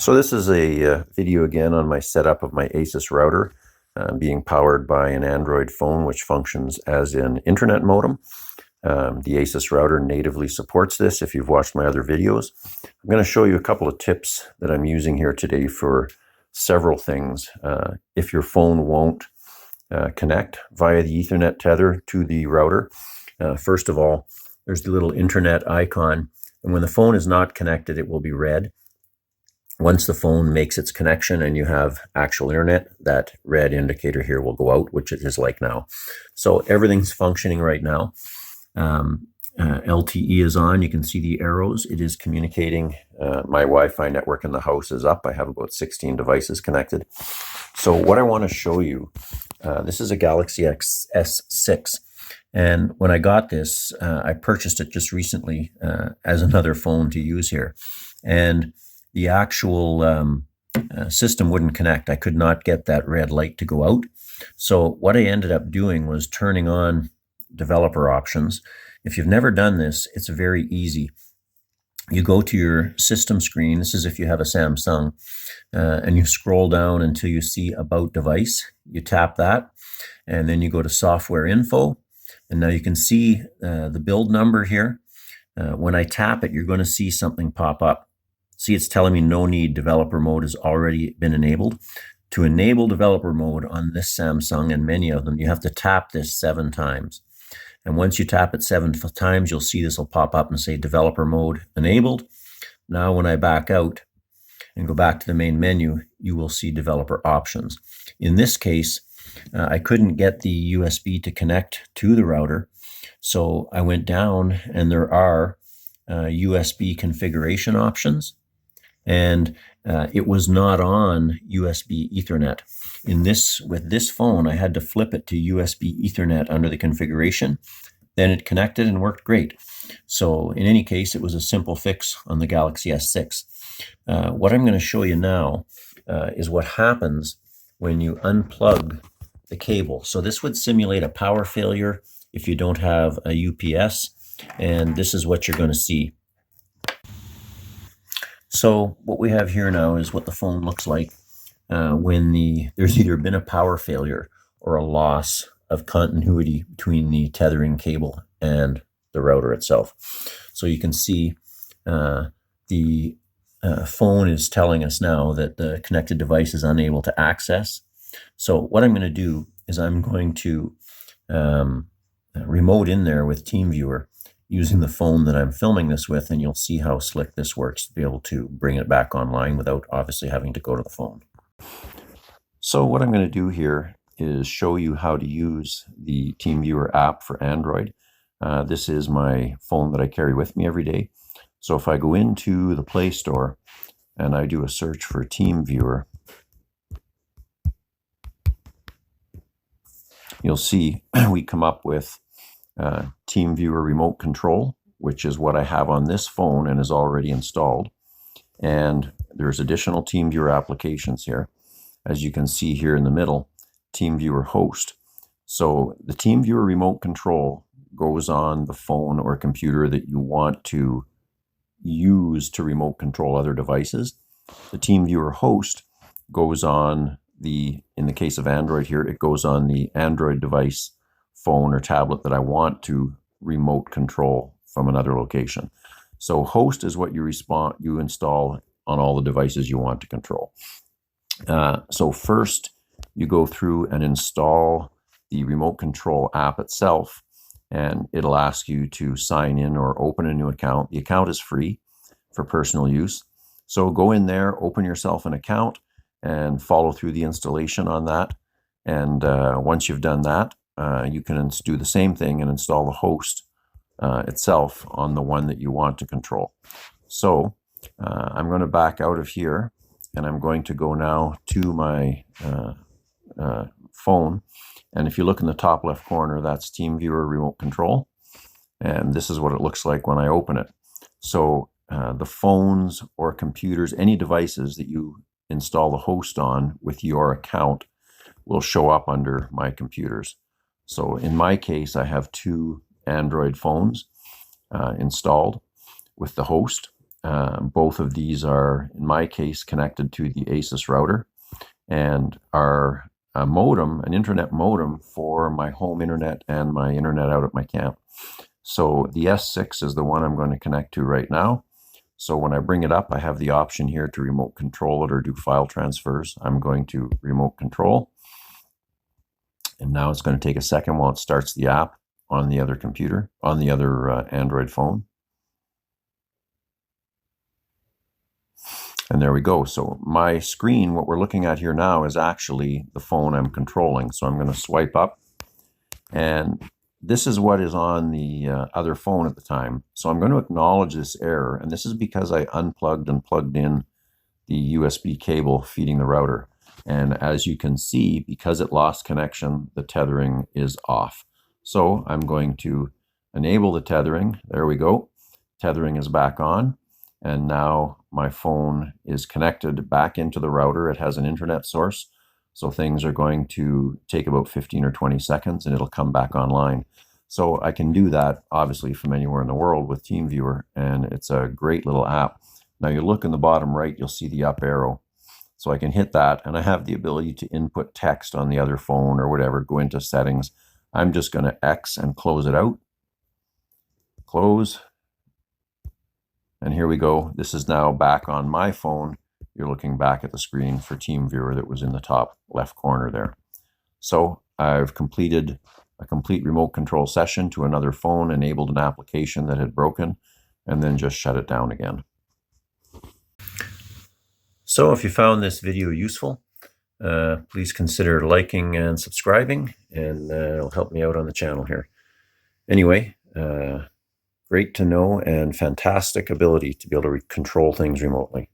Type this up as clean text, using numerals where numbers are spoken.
So this is a video again on my setup of my Asus router being powered by an Android phone which functions as an internet modem. The Asus router natively supports this if you've watched my other videos. I'm going to show you a couple of tips that I'm using here today for several things. If your phone won't connect via the Ethernet tether to the router, first of all, there's the little internet icon, and when the phone is not connected, it will be red. Once the phone makes its connection and you have actual internet, that red indicator here will go out, which it is like now. So everything's functioning right now. LTE is on. You can see the arrows. It is communicating. My Wi-Fi network in the house is up. I have about 16 devices connected. So what I want to show you, this is a Galaxy S6. And when I got this, I purchased it just recently as another phone to use here. And the actual system wouldn't connect. I could not get that red light to go out. So what I ended up doing was turning on developer options. If you've never done this, it's very easy. You go to your system screen. This is if you have a Samsung, and you scroll down until you see About Device. You tap that, and then you go to Software Info. And now you can see the build number here. When I tap it, you're going to see something pop up. See, it's telling me no need, developer mode has already been enabled. To enable developer mode on this Samsung and many of them, you have to tap this 7 times. And once you tap it 7 times, you'll see this will pop up and say developer mode enabled. Now when I back out and go back to the main menu, you will see developer options. In this case, I couldn't get the USB to connect to the router. So I went down and there are USB configuration options. And it was not on USB Ethernet. With this phone, I had to flip it to USB Ethernet under the configuration. Then it connected and worked great. So in any case, it was a simple fix on the Galaxy S6. What I'm going to show you now is what happens when you unplug the cable. So this would simulate a power failure if you don't have a UPS, and this is what you're going to see. So what we have here now is what the phone looks like when there's either been a power failure or a loss of continuity between the tethering cable and the router itself. So you can see the phone is telling us now that the connected device is unable to access. So what I'm going to do is I'm going to remote in there with TeamViewer using the phone that I'm filming this with, and you'll see how slick this works to be able to bring it back online without obviously having to go to the phone. So what I'm going to do here is show you how to use the TeamViewer app for Android. This is my phone that I carry with me every day. So if I go into the Play Store and I do a search for TeamViewer, you'll see we come up with TeamViewer Remote Control, which is what I have on this phone and is already installed. And there's additional TeamViewer applications here. As you can see here in the middle, TeamViewer Host. So the TeamViewer Remote Control goes on the phone or computer that you want to use to remote control other devices. The TeamViewer Host goes on in the case of Android here, it goes on the Android device, phone or tablet that I want to remote control from another location. So host is what you install on all the devices you want to control. So first you go through and install the remote control app itself, and it'll ask you to sign in or open a new account. The account is free for personal use. So go in there, open yourself an account, and follow through the installation on that. And once you've done that, you can do the same thing and install the host itself on the one that you want to control. So I'm going to back out of here, and I'm going to go now to my phone. And if you look in the top left corner, that's TeamViewer Remote Control. And this is what it looks like when I open it. So the phones or computers, any devices that you install the host on with your account will show up under my computers. So in my case, I have 2 Android phones installed with the host. Both of these are, in my case, connected to the Asus router and are a modem, an internet modem for my home internet and my internet out at my camp. So the S6 is the one I'm going to connect to right now. So when I bring it up, I have the option here to remote control it or do file transfers. I'm going to remote control. And now it's going to take a second while it starts the app on the other computer, on the other Android phone. And there we go. So my screen, what we're looking at here now is actually the phone I'm controlling. So I'm going to swipe up, and this is what is on the other phone at the time. So I'm going to acknowledge this error, and this is because I unplugged and plugged in the USB cable feeding the router. And as you can see, because it lost connection, the tethering is off. So I'm going to enable the tethering. There we go. Tethering is back on. And now my phone is connected back into the router. It has an internet source. So things are going to take about 15 or 20 seconds and it'll come back online. So I can do that obviously from anywhere in the world with TeamViewer, and it's a great little app. Now you look in the bottom right, you'll see the up arrow. So I can hit that, and I have the ability to input text on the other phone or whatever, go into settings. I'm just going to X and close it out. Close. And here we go. This is now back on my phone. You're looking back at the screen for TeamViewer that was in the top left corner there. So I've completed a complete remote control session to another phone, enabled an application that had broken, and then just shut it down again. So if you found this video useful, please consider liking and subscribing, and it'll help me out on the channel here. Anyway, great to know and fantastic ability to be able to control things remotely.